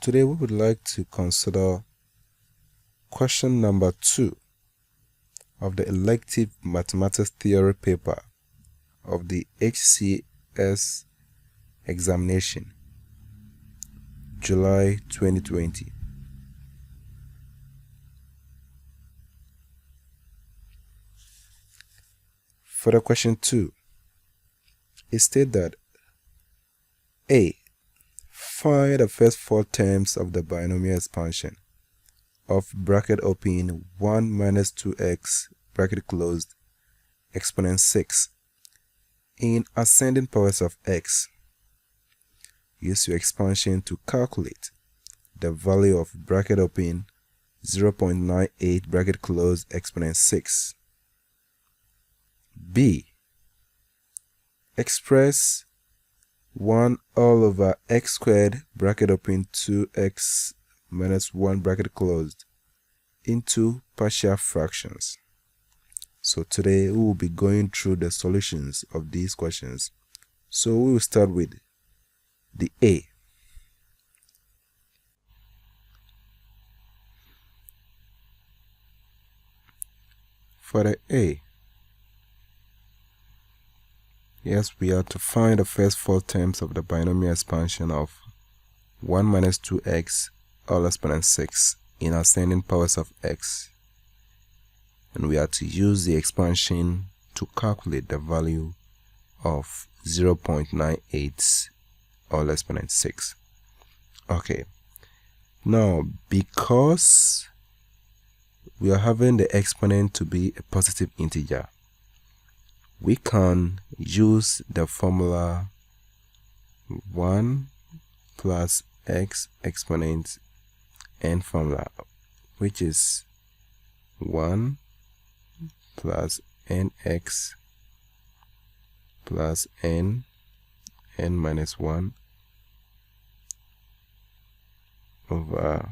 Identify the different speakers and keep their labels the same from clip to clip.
Speaker 1: Today we would like to consider question number 2 of the elective mathematics theory paper of the HCS examination, July 2020. For the question 2, it states that A. Find the first 4 terms of the binomial expansion of bracket open 1 minus 2x bracket closed exponent 6 in ascending powers of x. Use your expansion to calculate the value of bracket open 0.98 bracket closed exponent 6. B. Express 1 all over x squared bracket open 2x minus 1 bracket closed into partial fractions. So today we will be going through the solutions of these questions. So we will start with the A. For the A, yes, we are to find the first 4 terms of the binomial expansion of 1 minus 2x all exponent 6 in ascending powers of x. And we are to use the expansion to calculate the value of 0.98 all exponent 6. Okay. Now, because we are having the exponent to be a positive integer, we can use the formula 1 plus x exponent n formula, which is 1 plus nx plus n minus 1 over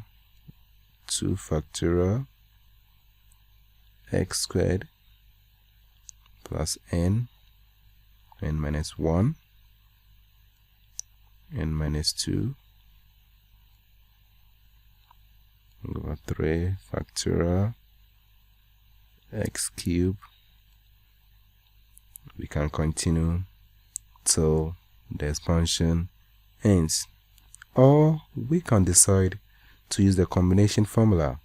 Speaker 1: 2 factorial x squared plus n minus 1 n minus 2 over 3 factorial x cubed. We can continue till the expansion ends, or we can decide to use the combination formula.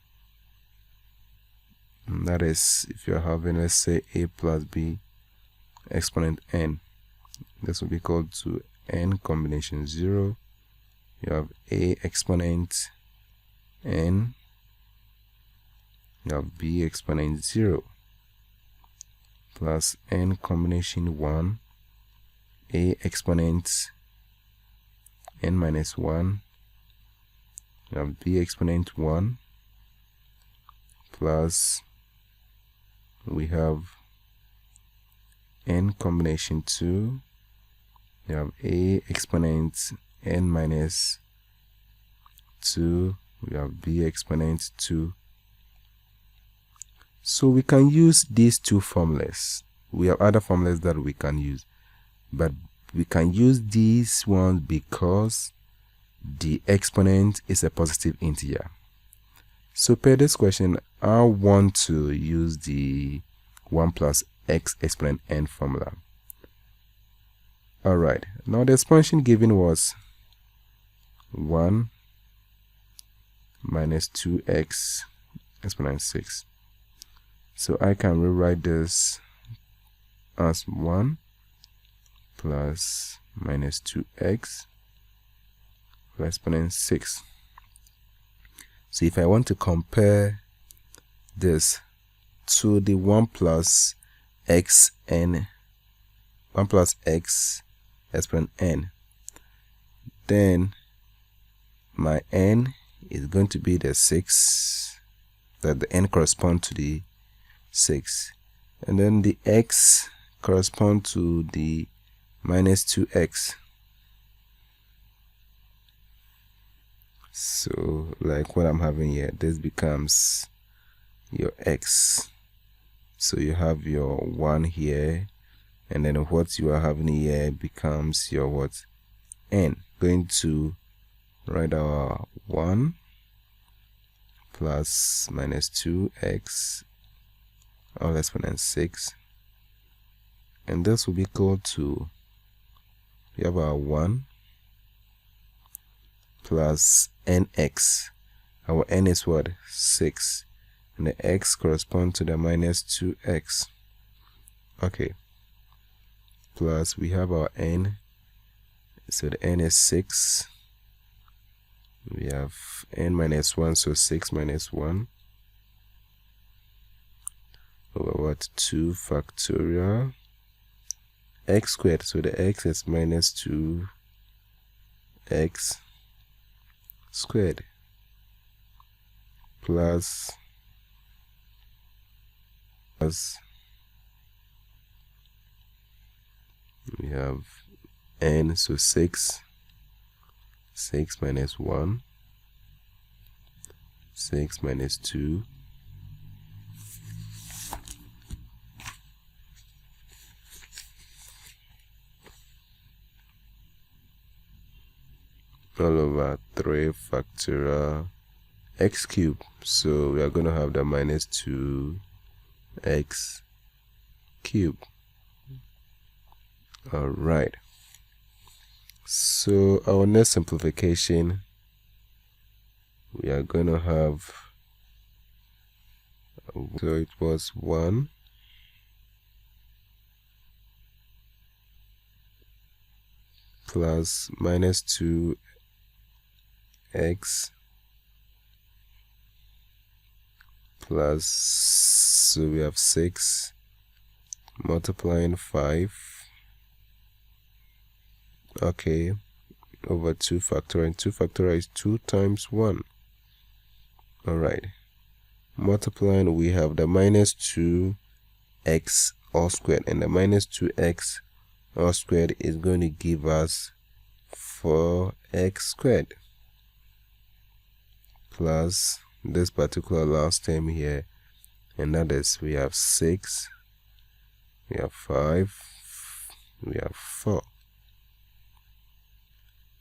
Speaker 1: And that is, if you're having, let's say, a plus b exponent n, this will be equal to n combination 0. You have a exponent n, you have b exponent 0 plus n combination 1, a exponent n minus 1, you have b exponent 1 plus we have n combination 2, you have a exponent n minus 2, we have b exponent 2. So we can use these 2 formulas. We have other formulas that we can use, but we can use these ones because the exponent is a positive integer. So per this question, I want to use the 1 plus x exponent n formula. Alright, now the expansion given was 1 minus 2x exponent 6. So I can rewrite this as 1 plus minus 2x exponent 6. So if I want to compare this to the 1 plus x exponent n, then my n is going to be the 6, that the n correspond to the 6, and then the x correspond to the minus 2x. So like what I'm having here, this becomes your x. So you have your 1 here, and then what you are having here becomes your what? N. Going to write our 1 plus minus 2x all exponent 6, and this will be equal to, we have our 1 plus nx. Our n is what? 6, and the x corresponds to the minus 2x. Okay, plus we have our n, so the n is 6. We have n minus 1, so 6 minus 1 over what? 2 factorial x squared, so the x is minus 2x squared plus we have n, so 6 minus 1, 6 minus 2, all over 3 factorial x cubed. So we are going to have the minus 2x cubed. Alright, so our next simplification, we are going to have, so it was 1 plus minus 2x plus, so we have 6 multiplying 5, okay, over 2 factorial, and 2 factorial is 2 times 1. Alright, multiplying, we have the minus 2x all squared, and the minus 2x all squared is going to give us 4x squared plus this particular last term here, and that is, we have 6, we have 5, we have 4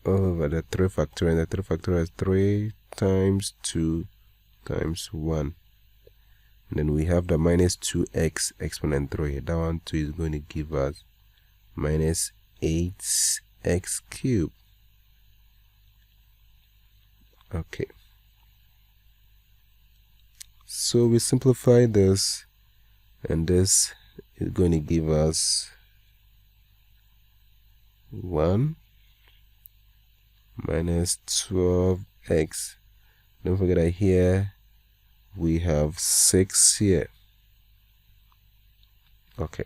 Speaker 1: over the 3 factorial, and the 3 factorial is 3 times 2 times 1, and then we have the minus 2x exponent 3. That one too is going to give us minus 8x cubed. Okay, so we simplify this, and this is going to give us 1 minus 12x. Don't forget that here we have 6 here. Okay,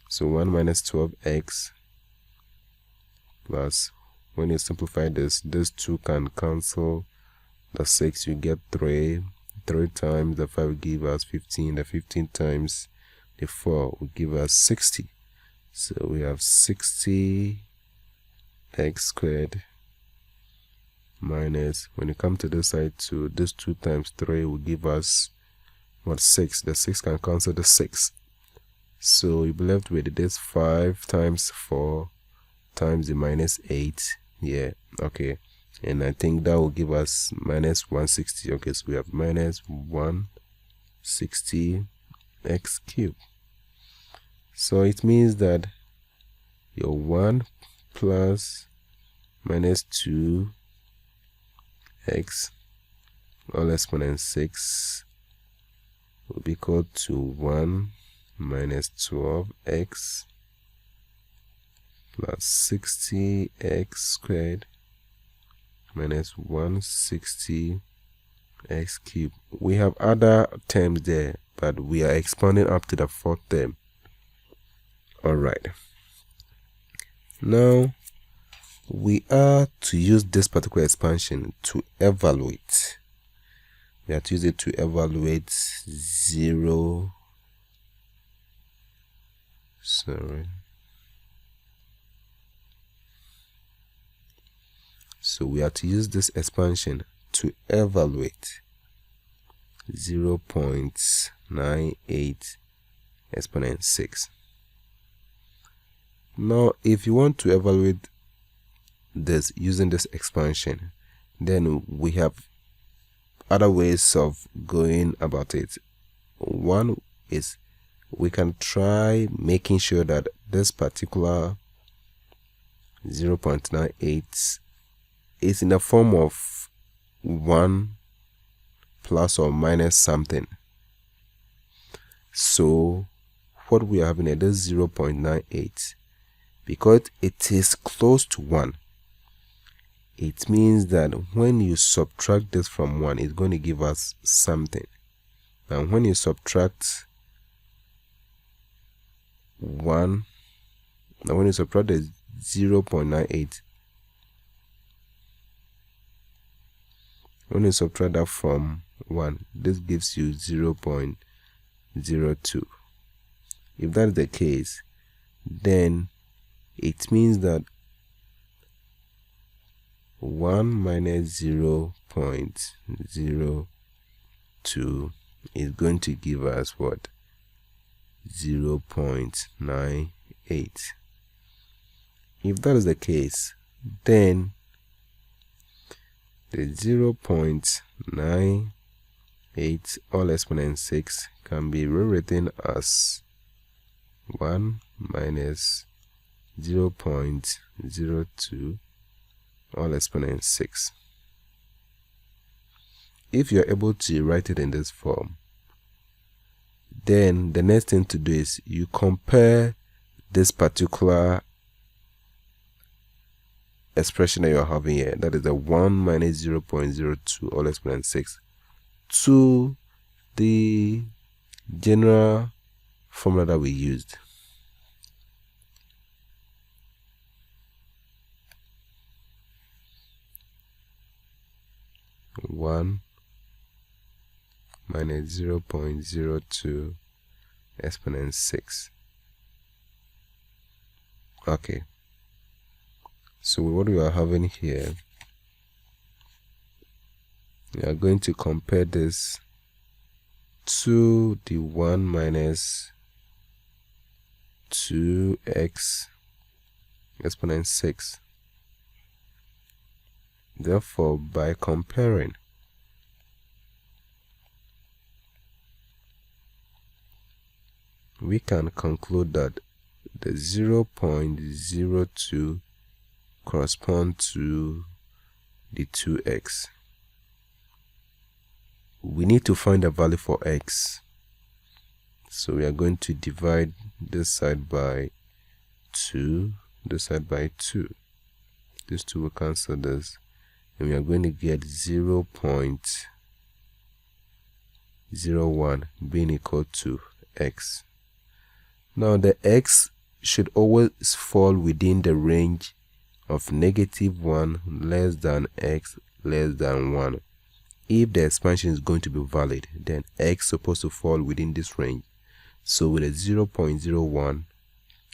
Speaker 1: so 1 minus 12x plus, when you simplify this, these 2 can cancel the 6, you get 3 times the 5 will give us 15, the 15 times the 4 will give us 60. So we have 60x squared minus, when you come to this side, to this 2 times 3 will give us what? 6. The 6 can cancel the 6, so you'll be left with this 5 times 4 times the minus 8 here. Okay, and I think that will give us minus 160. Okay, so we have minus 160x cubed. So it means that your 1 plus minus 2x all exponent 6 will be equal to 1 minus 12x plus 60x squared minus 160x cubed. We have other terms there, but we are expanding up to the 4th term. Alright, now we are to use this particular expansion to evaluate. We are to use it to evaluate 0. So we are to use this expansion to evaluate 0.98 exponent 6. Now, if you want to evaluate this using this expansion, Then we have other ways of going about it. One is we can try making sure that this particular 0.98 is in the form of 1 plus or minus something. So what we are having here, this 0.98, because it is close to 1, it means that when you subtract this from 1, it's going to give us something. And when you subtract 1, now when you subtract the 0.98, when you subtract that from 1, this gives you 0.02. If that is the case, then it means that 1 minus 0.02 is going to give us what? 0.98. If that is the case, then the 0.98 all exponent 6 can be rewritten as 1 minus 0.02 all exponent 6. If you are able to write it in this form, then the next thing to do is you compare this particular expression that you are having here, that is the 1 minus 0.02 all exponent 6, to the general formula that we used. One minus 0.02 exponent 6. Okay, so what we are having here, we are going to compare this to the 1 minus 2x exponent 6. Therefore, by comparing, we can conclude that the 0.02 correspond to the 2x. We need to find a value for x. So we are going to divide this side by 2, this side by 2. These two will cancel this. And we are going to get 0.01 being equal to x. Now the x should always fall within the range of -1 less than x less than 1. If the expansion is going to be valid, then x is supposed to fall within this range. So with a 0.01,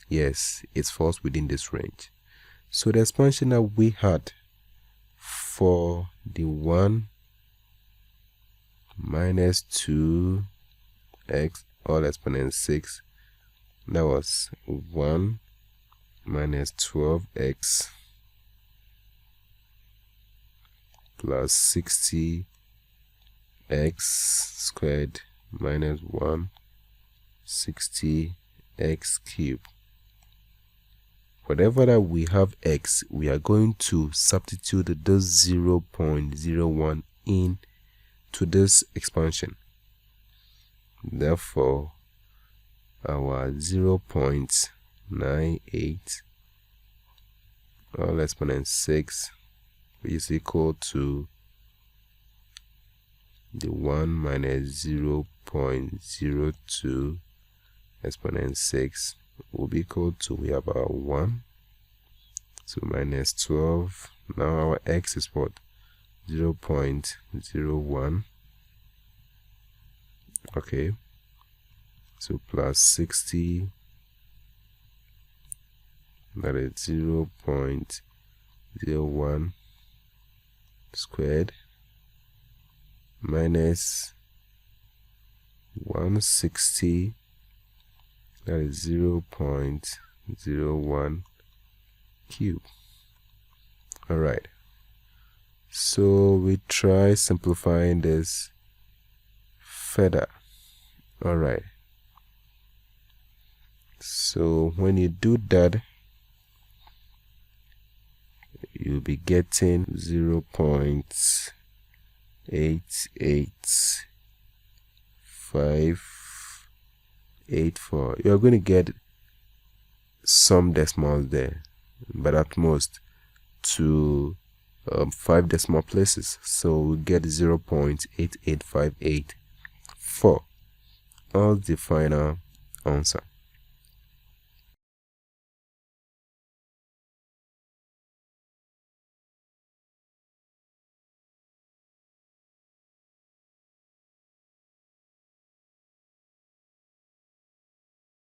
Speaker 1: yes, it falls within this range. So the expansion that we had for the 1 minus 2x all exponent 6, that was 1 minus 12x plus 60x squared minus 160x cubed. Whatever that we have x, we are going to substitute this 0.01 in to this expansion. Therefore, our 0.98 all exponent 6 is equal to the 1 minus 0.02 exponent 6 will be equal to, we have our 1, so minus 12. Now our x is what? 0.01. Okay, so plus 60, that is 0.01 squared minus 160, that is 0.01 cube. Alright, So we try simplifying this further. All right. So when you do that, you'll be getting 0.88584. You're going to get some decimals there, but at most 5 decimal places. So we get 0.88584 as the final answer.